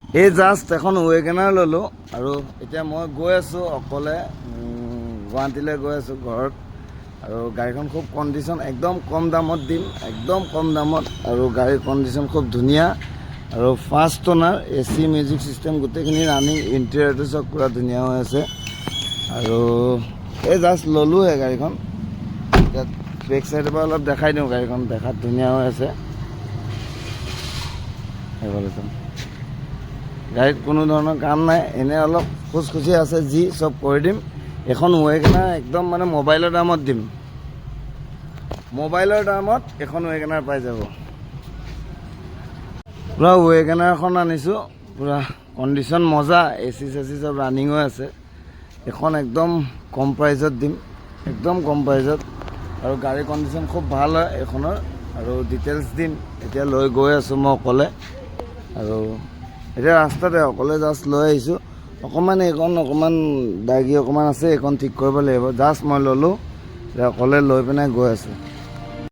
এই জাষ্ট এখন ৱেগনাৰ ল'লোঁ আৰু এতিয়া মই গৈ আছোঁ অকলে গুৱাহাটীলৈ গৈ আছোঁ ঘৰত। আৰু গাড়ীখন খুব কণ্ডিশ্যন একদম কম দামত দিম, একদম কম দামত। আৰু গাড়ীৰ কণ্ডিশ্যন খুব ধুনীয়া আৰু ফাষ্ট অনাৰ, AC মিউজিক চিষ্টেম গোটেইখিনি ৰানিং, ইণ্টেৰিয়ৰটো চব পূৰা ধুনীয়া হৈ আছে। আৰু এই জাষ্ট ল'লোঁহে গাড়ীখন। এতিয়া বেক চাইডৰ পৰা অলপ দেখাই দিওঁ, গাড়ীখন দেখাত ধুনীয়া হৈ আছে। গাড়ীত কোনো ধৰণৰ কাম নাই, এনেই অলপ খোজখুচি আছে, যি চব কৰি দিম। এখন ৱেগনাৰ একদম মানে মোবাইলৰ দামত দিম, মোবাইলৰ দামত এখন ৱেগনাৰ পাই যাব। পূৰা ৱেগনাৰখন আনিছোঁ, পূৰা কণ্ডিশ্যন মজা, AC চেচি চব ৰানিং হৈ আছে। এখন একদম কম প্ৰাইজত দিম, একদম কম প্ৰাইজত। আৰু গাড়ীৰ কণ্ডিশ্যন খুব ভাল হয় এইখনৰ। আৰু ডিটেইলছ দিম। এতিয়া লৈ গৈ আছোঁ মই অকলে। আৰু এতিয়া ৰাস্তাতে অকলে জাষ্ট লৈ আহিছোঁ। অকণমান এইখন অকণমান দাগি অকণমান আছে, এইখন ঠিক কৰিব লাগিব। জাষ্ট মই ল'লোঁ, এতিয়া অকলে লৈ পিনে গৈ আছোঁ।